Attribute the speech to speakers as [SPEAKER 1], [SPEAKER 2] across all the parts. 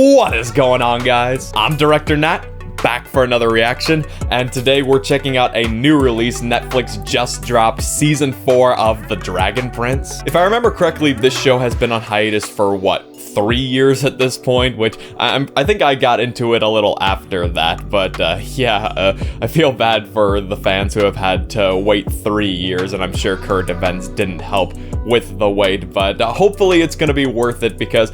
[SPEAKER 1] What is going on, guys? I'm Director Nat, back for another reaction, and today we're checking out a new release. Netflix just dropped Season 4 of The Dragon Prince. If I remember correctly, this show has been on hiatus for, what, 3 years at this point, which I think I got into it a little after that, but I feel bad for the fans who have had to wait 3 years, and I'm sure current events didn't help with the wait, but hopefully it's gonna be worth it, because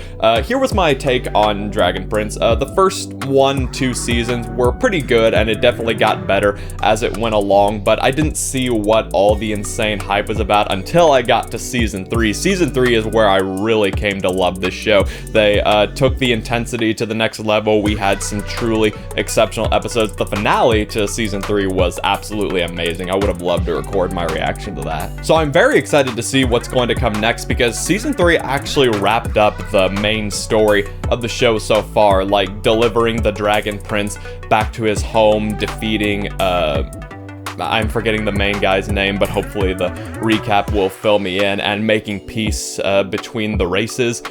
[SPEAKER 1] here was my take on Dragon Prince. The first 1-2 seasons were pretty good, and it definitely got better as it went along, but I didn't see what all the insane hype was about until I got to Season 3. Season 3 is where I really came to love this show. They took the intensity to the next level. We had some truly exceptional episodes. The finale to Season 3 was absolutely amazing. I would have loved to record my reaction to that. So I'm very excited to see what's going to come next, because Season 3 actually wrapped up the main story of the show so far, like delivering the Dragon Prince back to his home, defeating I'm forgetting the main guy's name, but hopefully the recap will fill me in, and making peace between the races.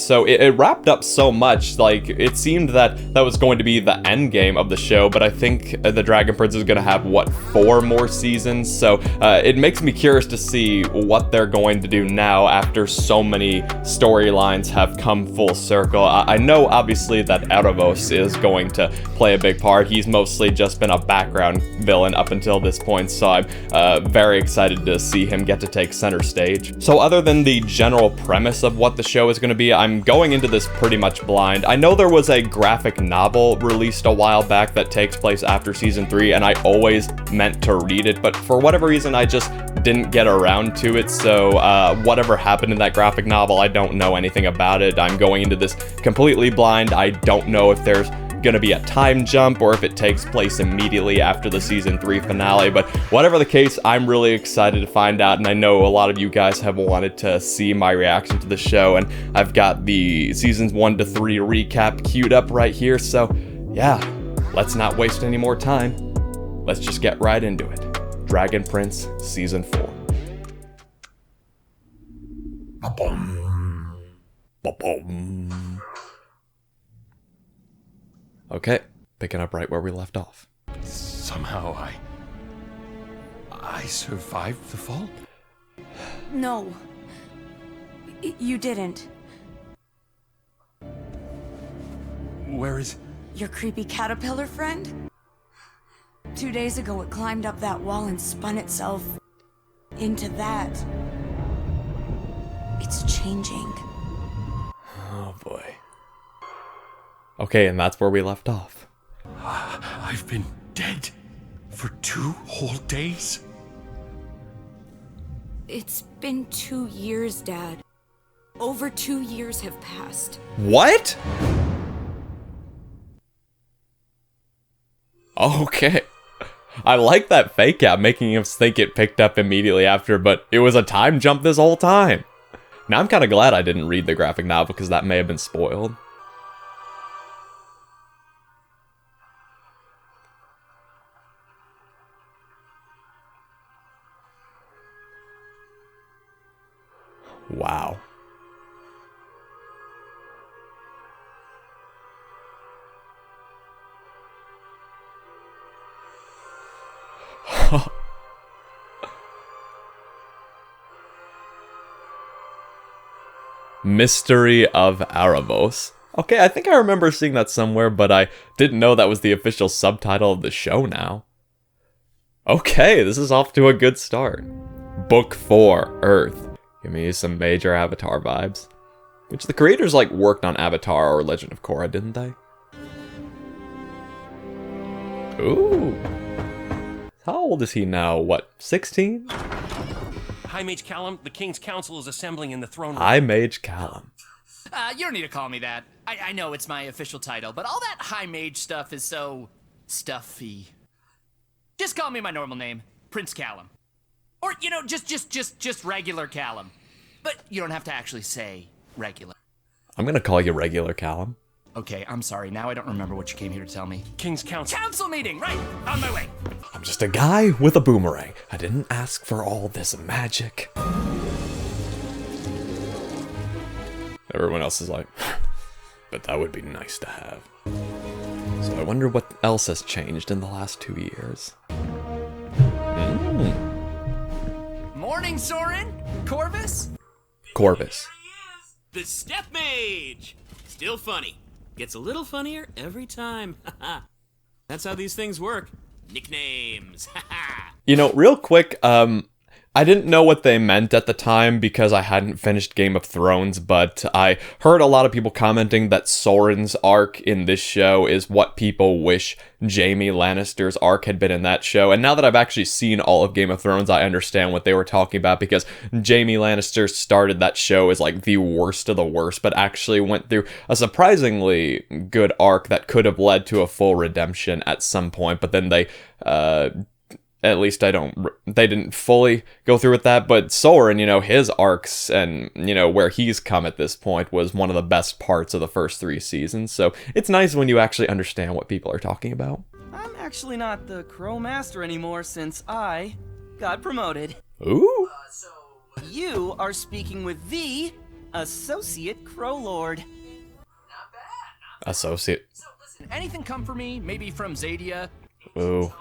[SPEAKER 1] So it wrapped up so much. Like, it seemed that was going to be the end game of the show, but I think the Dragon Prince is going to have, what, 4 more seasons? So it makes me curious to see what they're going to do now after so many storylines have come full circle. I know, obviously, that Erebos is going to play a big part. He's mostly just been a background villain up until this point, so I'm very excited to see him get to take center stage. So other than the general premise of what the show is going to be, I'm going into this pretty much blind. I know there was a graphic novel released a while back that takes place after Season 3, and I always meant to read it, but for whatever reason I just didn't get around to it. So whatever happened in that graphic novel, I don't know anything about it. I'm going into this completely blind. I don't know if there's gonna be a time jump or if it takes place immediately after the Season 3 finale, but whatever the case, I'm really excited to find out, and I know a lot of you guys have wanted to see my reaction to the show, and I've got the Seasons 1 to 3 recap queued up right here, so yeah, let's not waste any more time. Let's just get right into it. Dragon Prince Season 4. Ba-boom. Ba-boom. Okay, picking up right where we left off.
[SPEAKER 2] Somehow I survived the fall?
[SPEAKER 3] No. You didn't.
[SPEAKER 2] Where is...
[SPEAKER 3] Your creepy caterpillar friend? 2 days ago it climbed up that wall and spun itself into that. It's changing.
[SPEAKER 1] Oh boy. Okay, and that's where we left off.
[SPEAKER 2] I've been dead for 2 whole days?
[SPEAKER 3] It's been 2 years, Dad. Over 2 years have passed.
[SPEAKER 1] What? Okay. I like that fake out, making us think it picked up immediately after, but it was a time jump this whole time. Now I'm kind of glad I didn't read the graphic novel, because that may have been spoiled. Wow. Mystery of Erebos. Okay, I think I remember seeing that somewhere, but I didn't know that was the official subtitle of the show now. Okay, this is off to a good start. Book 4, Earth. Give me some major Avatar vibes. Which the creators, like, worked on Avatar or Legend of Korra, didn't they? Ooh. How old is he now? What, 16?
[SPEAKER 4] High Mage Callum, the King's Council is assembling in the throne room.
[SPEAKER 1] High Mage Callum.
[SPEAKER 5] You don't need to call me that. I know it's my official title, but all that High Mage stuff is so... stuffy. Just call me my normal name, Prince Callum. Or, you know, just regular Callum. But you don't have to actually say regular.
[SPEAKER 1] I'm gonna call you regular Callum.
[SPEAKER 5] Okay, I'm sorry. Now I don't remember what you came here to tell me.
[SPEAKER 4] King's Council.
[SPEAKER 5] Council meeting! Right! On my way!
[SPEAKER 1] I'm just a guy with a boomerang. I didn't ask for all this magic. Everyone else is like, but that would be nice to have. So I wonder what else has changed in the last 2 years.
[SPEAKER 5] Morning, Soren. Corvus.
[SPEAKER 1] Corvus.
[SPEAKER 6] The Step Mage! Still funny. Gets a little funnier every time. That's how these things work. Nicknames.
[SPEAKER 1] You know, real quick, I didn't know what they meant at the time because I hadn't finished Game of Thrones, but I heard a lot of people commenting that Soren's arc in this show is what people wish Jaime Lannister's arc had been in that show. And now that I've actually seen all of Game of Thrones, I understand what they were talking about, because Jaime Lannister started that show as like the worst of the worst, but actually went through a surprisingly good arc that could have led to a full redemption at some point, but then they, at least they didn't fully go through with that. But Soren, you know, his arcs and, you know, where he's come at this point was one of the best parts of the first 3 seasons. So it's nice when you actually understand what people are talking about.
[SPEAKER 7] I'm actually not the Crow Master anymore since I got promoted.
[SPEAKER 1] Ooh.
[SPEAKER 7] So you are speaking with the Associate Crow Lord. Not bad.
[SPEAKER 1] Associate.
[SPEAKER 5] So listen, anything come for me? Maybe from Zadia?
[SPEAKER 1] Ooh.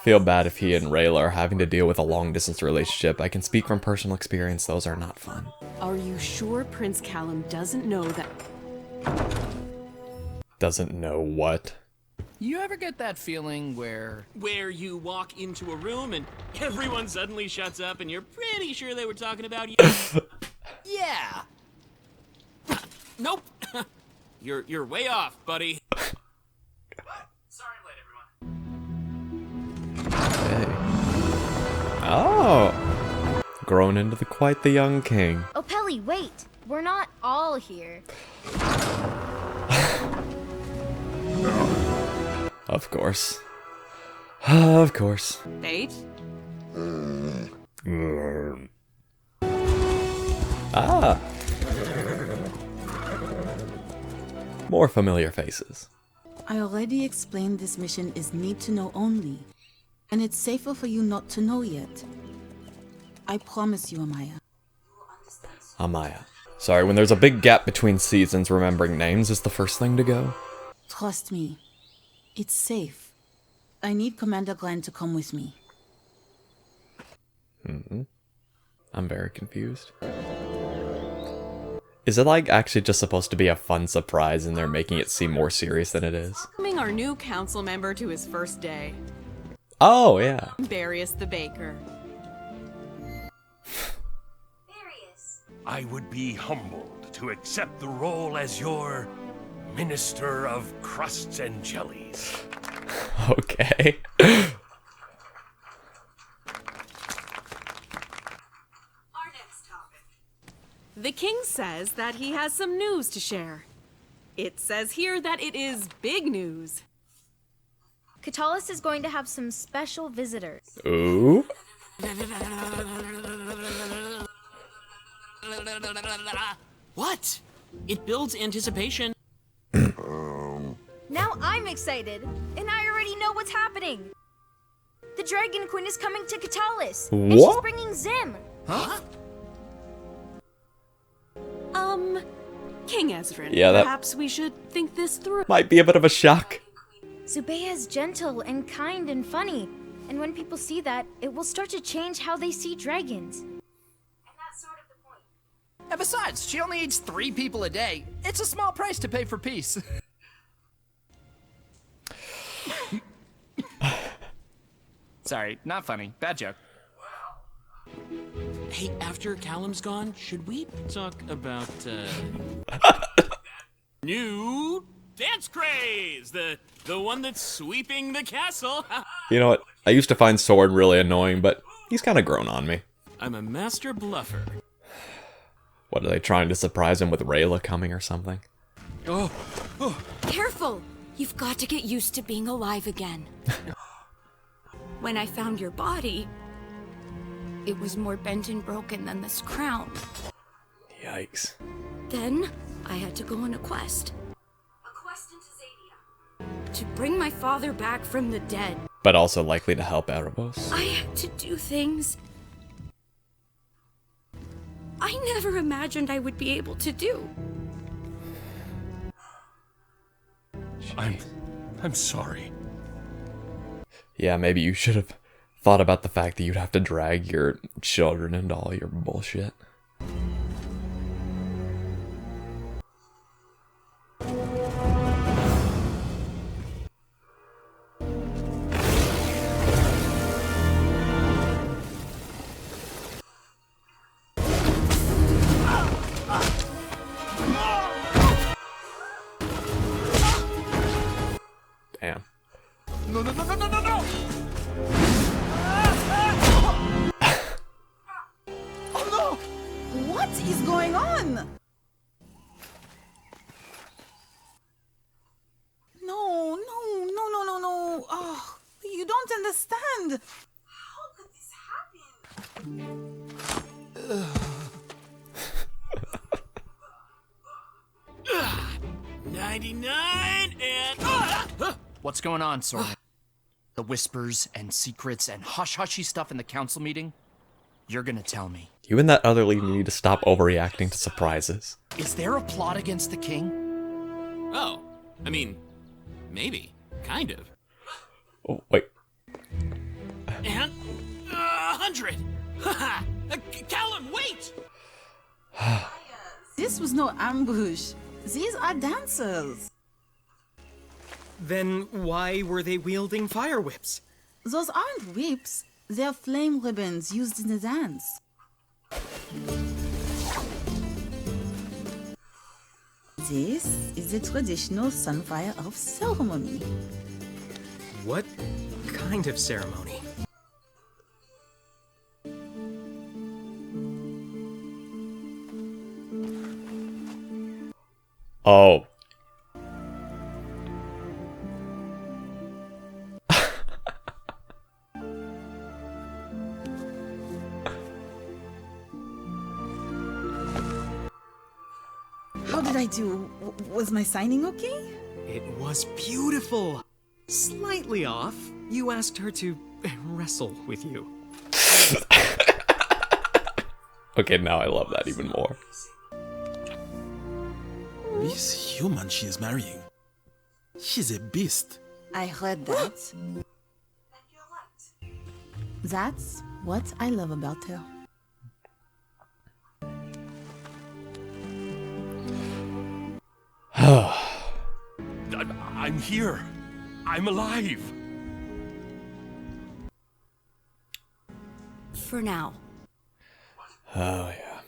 [SPEAKER 1] Feel bad if he and Rayla are having to deal with a long-distance relationship. I can speak from personal experience, those are not fun.
[SPEAKER 8] Are you sure Prince Callum doesn't know that...
[SPEAKER 1] Doesn't know what?
[SPEAKER 5] You ever get that feeling where
[SPEAKER 6] you walk into a room and everyone suddenly shuts up and you're pretty sure they were talking about you.
[SPEAKER 5] yeah.
[SPEAKER 6] Nope. You're way off, buddy.
[SPEAKER 5] Sorry I'm late, everyone.
[SPEAKER 1] Hey. Oh! Grown into quite the young king.
[SPEAKER 9] Oh, Pelly, wait. We're not all here.
[SPEAKER 1] Of course. Of course.
[SPEAKER 8] Bait?
[SPEAKER 1] Ah! More familiar faces.
[SPEAKER 10] I already explained this mission is need to know only, and it's safer for you not to know yet. I promise you, Amaya.
[SPEAKER 1] Amaya. Sorry, when there's a big gap between seasons, remembering names is the first thing to go.
[SPEAKER 10] Trust me. It's safe. I need Commander Glenn to come with me.
[SPEAKER 1] I'm very confused. Is it like actually just supposed to be a fun surprise and they're making it seem more serious than it is?
[SPEAKER 8] Welcoming our new council member to his first day.
[SPEAKER 1] Oh, yeah.
[SPEAKER 8] Darius the Baker.
[SPEAKER 2] I would be humbled to accept the role as your Minister of Crusts and Jellies.
[SPEAKER 1] Okay.
[SPEAKER 8] The king says that he has some news to share. It says here that it is big news.
[SPEAKER 9] Katalis is going to have some special visitors.
[SPEAKER 1] Ooh.
[SPEAKER 6] What? It builds anticipation.
[SPEAKER 9] Now I'm excited, and I already know what's happening. The Dragon Queen is coming to Katalis, and she's bringing Zim.
[SPEAKER 5] Huh?
[SPEAKER 8] King Ezrin,
[SPEAKER 1] yeah,
[SPEAKER 8] perhaps we should think this through.
[SPEAKER 1] Might be a bit of a shock.
[SPEAKER 9] Zubeia is gentle and kind and funny, and when people see that, it will start to change how they see dragons. And that's sort of the point.
[SPEAKER 5] And besides, she only eats 3 people a day. It's a small price to pay for peace. Sorry, not funny. Bad joke.
[SPEAKER 6] Hey, after Callum's gone, should we talk about, new dance craze? The one that's sweeping the castle.
[SPEAKER 1] You know what? I used to find Soren really annoying, but he's kind of grown on me.
[SPEAKER 6] I'm a master bluffer.
[SPEAKER 1] What, are they trying to surprise him with Rayla coming or something?
[SPEAKER 3] Careful! You've got to get used to being alive again. When I found your body, it was more bent and broken than this crown.
[SPEAKER 1] Yikes.
[SPEAKER 3] Then, I had to go on a quest. A quest into Zadia. To bring my father back from the dead.
[SPEAKER 1] But also likely to help Erebos.
[SPEAKER 3] I had to do things I never imagined I would be able to do.
[SPEAKER 2] I'm sorry.
[SPEAKER 1] Yeah, maybe you should have thought about the fact that you'd have to drag your children into all your bullshit. Damn.
[SPEAKER 7] No, no, no, no, no, no, no!
[SPEAKER 10] Oh no! What is going on? No, no, no, no, no, no. Oh, you don't understand. How could this happen?
[SPEAKER 6] 99 and...
[SPEAKER 5] What's going on, Soren? The whispers and secrets and hush-hushy stuff in the council meeting? You're gonna tell me.
[SPEAKER 1] You and that other lead need to stop overreacting to surprises.
[SPEAKER 5] Is there a plot against the king?
[SPEAKER 6] Oh, I mean, maybe. Kind of.
[SPEAKER 1] Oh, wait.
[SPEAKER 6] And... 100! Haha! Callum, wait!
[SPEAKER 10] This was no ambush. These are dancers.
[SPEAKER 11] Then why were they wielding fire whips?
[SPEAKER 10] Those aren't whips. They're flame ribbons used in the dance. This is the traditional Sunfire Elf ceremony.
[SPEAKER 11] What kind of ceremony?
[SPEAKER 1] Oh.
[SPEAKER 10] How did I do? Was my signing okay?
[SPEAKER 11] It was beautiful. Slightly off. You asked her to wrestle with you.
[SPEAKER 1] Okay, now I love that even more.
[SPEAKER 12] This human she is marrying, she's a beast.
[SPEAKER 10] I heard that. That's what I love about her.
[SPEAKER 2] I'm here. I'm alive.
[SPEAKER 3] For now.
[SPEAKER 1] Oh, yeah.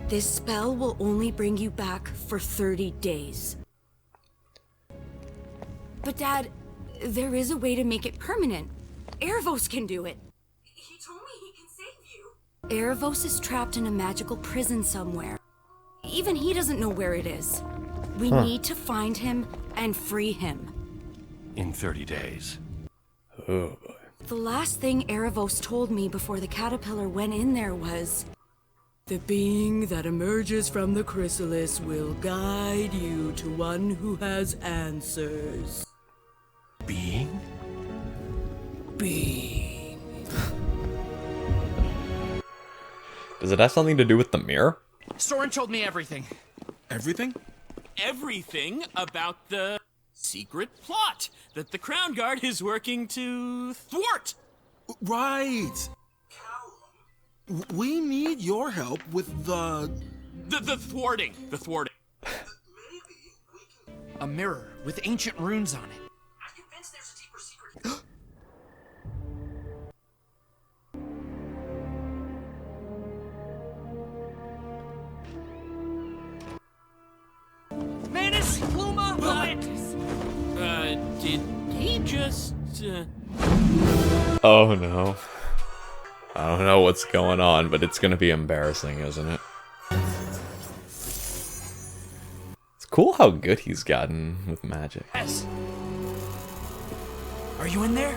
[SPEAKER 3] This spell will only bring you back for 30 days. But Dad, there is a way to make it permanent. Erebos can do it. He told me he can save you. Erebos is trapped in a magical prison somewhere. Even he doesn't know where it is. We need to find him and free him.
[SPEAKER 2] In 30 days.
[SPEAKER 1] Oh, boy.
[SPEAKER 3] The last thing Erebos told me before the caterpillar went in there was, "The being that emerges from the chrysalis will guide you to one who has answers."
[SPEAKER 2] Being?
[SPEAKER 3] Being.
[SPEAKER 1] Does it have something to do with the mirror?
[SPEAKER 5] Soren told me everything.
[SPEAKER 12] Everything?
[SPEAKER 6] Everything about the secret plot that the Crown Guard is working to thwart.
[SPEAKER 12] Right. We need your help with the
[SPEAKER 6] thwarting. The thwarting.
[SPEAKER 5] A mirror with ancient runes on it. I'm convinced there's a deeper secret. Manus, Luma, Atlantis.
[SPEAKER 6] Did he just,
[SPEAKER 1] Oh, no. I don't know what's going on, but it's gonna be embarrassing, isn't it? It's cool how good he's gotten with magic.
[SPEAKER 5] Yes. Are you in there?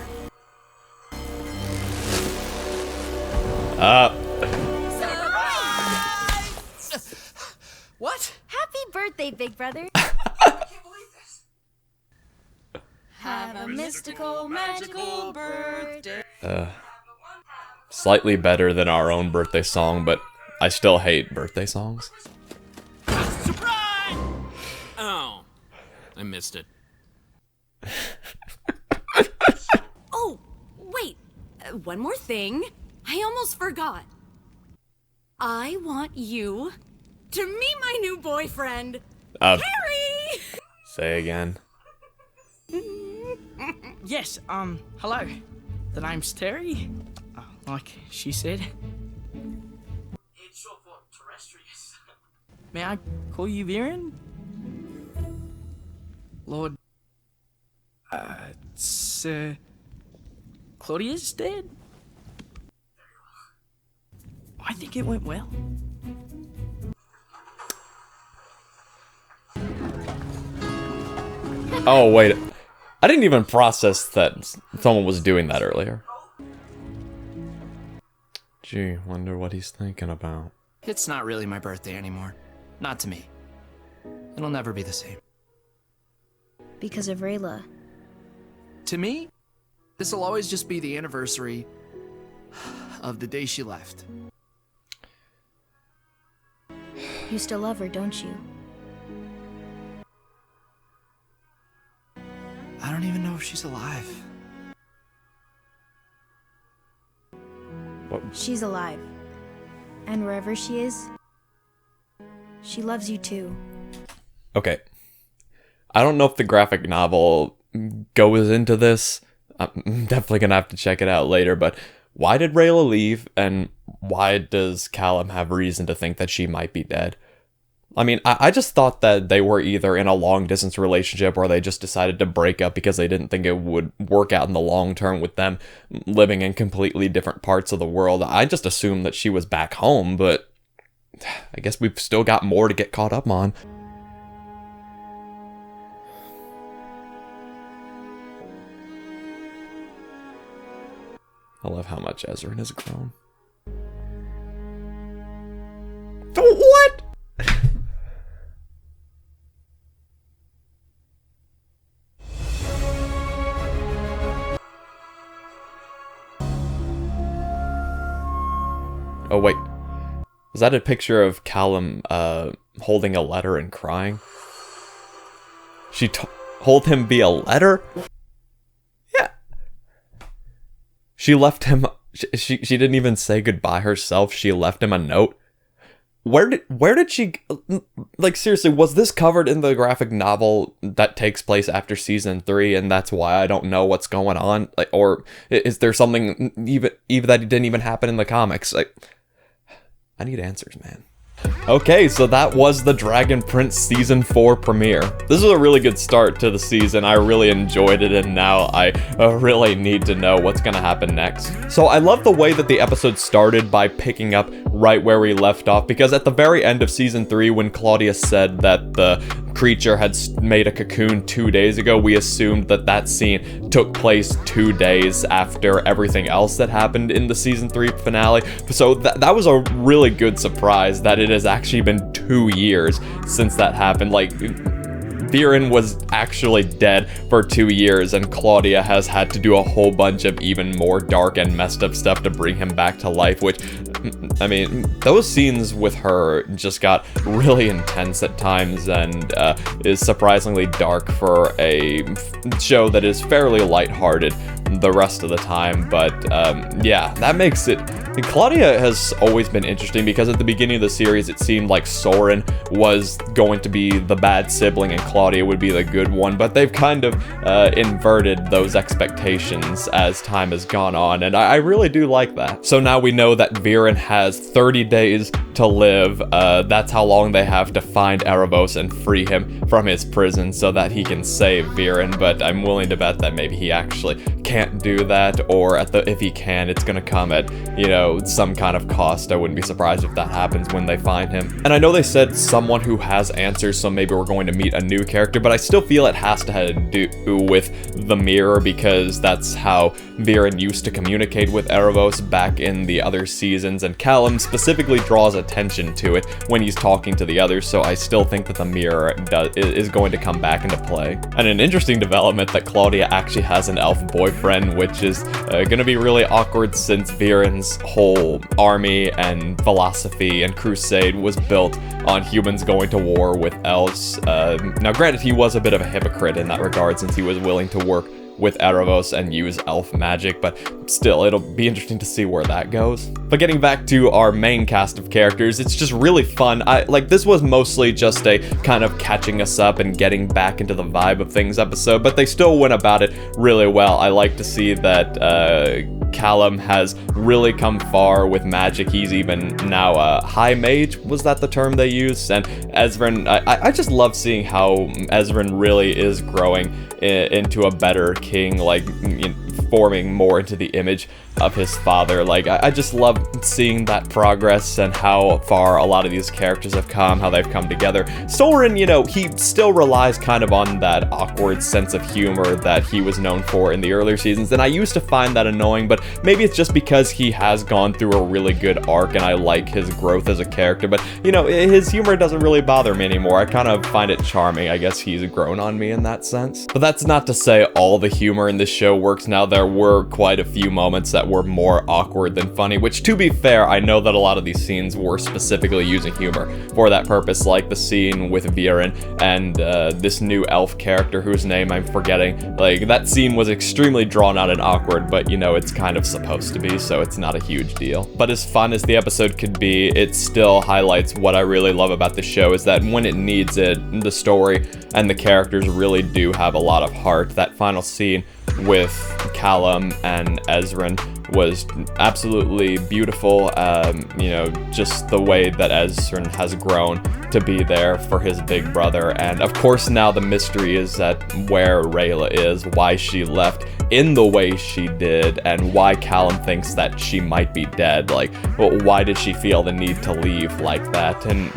[SPEAKER 5] What?
[SPEAKER 9] Happy birthday, big brother. Have a mystical, magical birthday.
[SPEAKER 1] Slightly better than our own birthday song, but I still hate birthday songs.
[SPEAKER 6] surprise! Oh, I missed it.
[SPEAKER 3] Oh, wait. One more thing. I almost forgot. I want you to meet my new boyfriend, Harry!
[SPEAKER 1] Say again.
[SPEAKER 13] Yes, hello. The name's Terry. Like she said. It's short for terrestrius. May I call you Viren? Lord... Sir... Claudia's dead? I think it went well.
[SPEAKER 1] Oh, wait. I didn't even process that someone was doing that earlier. Gee, wonder what he's thinking about.
[SPEAKER 5] It's not really my birthday anymore. Not to me. It'll never be the same.
[SPEAKER 9] Because of Rayla.
[SPEAKER 5] To me, this'll always just be the anniversary of the day she left.
[SPEAKER 9] You still love her, don't you?
[SPEAKER 5] I don't even know if she's alive.
[SPEAKER 1] What?
[SPEAKER 9] She's alive. And wherever she is, she loves you too.
[SPEAKER 1] Okay. I don't know if the graphic novel goes into this. I'm definitely gonna have to check it out later, but why did Rayla leave, and why does Callum have reason to think that she might be dead? I mean, I just thought that they were either in a long-distance relationship or they just decided to break up because they didn't think it would work out in the long term with them living in completely different parts of the world. I just assumed that she was back home, but I guess we've still got more to get caught up on. I love how much Ezrin has grown. What? Oh wait, is that a picture of Callum holding a letter and crying? She told him via letter? Yeah. She left him, she didn't even say goodbye herself, she left him a note. Where did she, like seriously, was this covered in the graphic novel that takes place after season 3 and that's why I don't know what's going on? Like, or is there something even that didn't even happen in the comics? Like, I need answers, man. Okay, so that was the Dragon Prince Season 4 premiere. This is a really good start to the season. I really enjoyed it, and now I really need to know what's gonna happen next. So I love the way that the episode started by picking up right where we left off, because at the very end of Season 3, when Claudia said that the creature had made a cocoon 2 days ago, we assumed that that scene took place 2 days after everything else that happened in the Season 3 finale. So that was a really good surprise that it has actually been 2 years since that happened. Like, Viren was actually dead for 2 years, and Claudia has had to do a whole bunch of even more dark and messed up stuff to bring him back to life, which, I mean, those scenes with her just got really intense at times and is surprisingly dark for a show that is fairly lighthearted the rest of the time. But yeah, that makes it... Claudia has always been interesting because at the beginning of the series it seemed like Soren was going to be the bad sibling and Claudia would be the good one, but they've kind of inverted those expectations as time has gone on, and I really do like that. So now we know that Viren has 30 days to live. That's how long they have to find Erebos and free him from his prison so that he can save Viren, but I'm willing to bet that maybe he actually can't do that, or if he can, it's gonna come at, you know, some kind of cost. I wouldn't be surprised if that happens when they find him. And I know they said someone who has answers, so maybe we're going to meet a new character, but I still feel it has to have to do with the mirror, because that's how Viren used to communicate with Erebos back in the other seasons, and Callum specifically draws attention to it when he's talking to the others, so I still think that the mirror is going to come back into play. And an interesting development that Claudia actually has an elf boyfriend, which is going to be really awkward since Viren's whole army and philosophy and crusade was built on humans going to war with elves. Now granted, he was a bit of a hypocrite in that regard since he was willing to work with Erebos and use elf magic, but still, it'll be interesting to see where that goes. But getting back to our main cast of characters, it's just really fun. This was mostly just a kind of catching us up and getting back into the vibe of things episode, but they still went about it really well. I like to see that Callum has really come far with magic. He's even now a high mage, was that the term they used? And Ezran, I just love seeing how Ezran really is growing into a better king, like, forming more into the image of his father. Like, I just love seeing that progress and how far a lot of these characters have come, how they've come together. Soren, he still relies kind of on that awkward sense of humor that he was known for in the earlier seasons, and I used to find that annoying, but maybe it's just because he has gone through a really good arc and I like his growth as a character, but, his humor doesn't really bother me anymore. I kind of find it charming. I guess he's grown on me in that sense. But that's not to say all the humor in this show works. Now, there were quite a few moments that were more awkward than funny, which, to be fair, I know that a lot of these scenes were specifically using humor for that purpose, like the scene with Viren and this new elf character whose name I'm forgetting. Like, that scene was extremely drawn out and awkward, but it's kind of supposed to be, so it's not a huge deal. But as fun as the episode could be, it still highlights what I really love about the show, is that when it needs it, the story and the characters really do have a lot of heart. That final scene with Callum and Ezran was absolutely beautiful. Just the way that Ezran has grown to be there for his big brother. And of course, now the mystery is that where Rayla is, why she left in the way she did, and why Callum thinks that she might be dead. Like, why did she feel the need to leave like that? And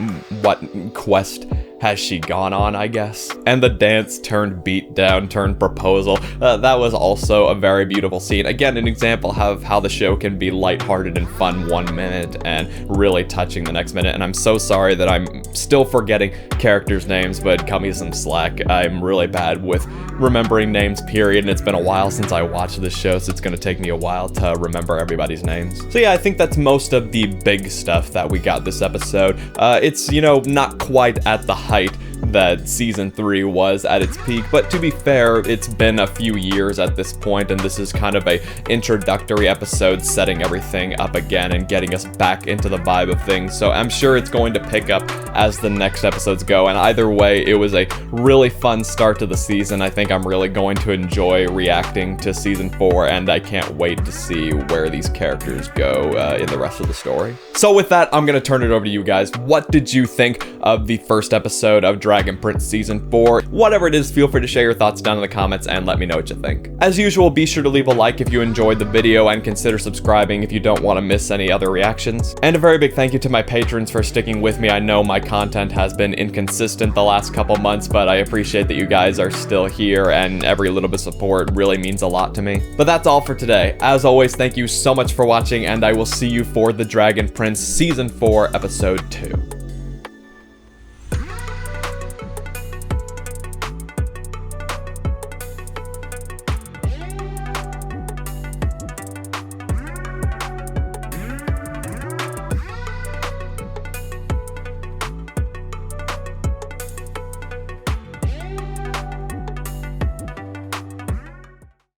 [SPEAKER 1] what quest has she gone on, I guess? And the dance turned beatdown turned proposal, that was also a very beautiful scene. Again, an example of how the show can be lighthearted and fun 1 minute and really touching the next minute. And I'm so sorry that I'm still forgetting characters' names, but cut me some slack. I'm really bad with remembering names, period, and it's been a while since I watched this show, so it's gonna take me a while to remember everybody's names. So yeah, I think that's most of the big stuff that we got this episode. It's, not quite at the height that season 3 was at its peak, but to be fair, it's been a few years at this point, and this is kind of a introductory episode setting everything up again and getting us back into the vibe of things, so I'm sure it's going to pick up as the next episodes go. And either way, it was a really fun start to the season. I think I'm really going to enjoy reacting to season 4, and I can't wait to see where these characters go in the rest of the story. So with that, I'm gonna turn it over to you guys. What did you think of the first episode of Dragon Prince Season 4? Whatever it is, feel free to share your thoughts down in the comments and let me know what you think. As usual, be sure to leave a like if you enjoyed the video and consider subscribing if you don't want to miss any other reactions. And a very big thank you to my patrons for sticking with me. I know my content has been inconsistent the last couple months, but I appreciate that you guys are still here, and every little bit of support really means a lot to me. But that's all for today. As always, thank you so much for watching, and I will see you for the Dragon Prince Season 4 Episode 2.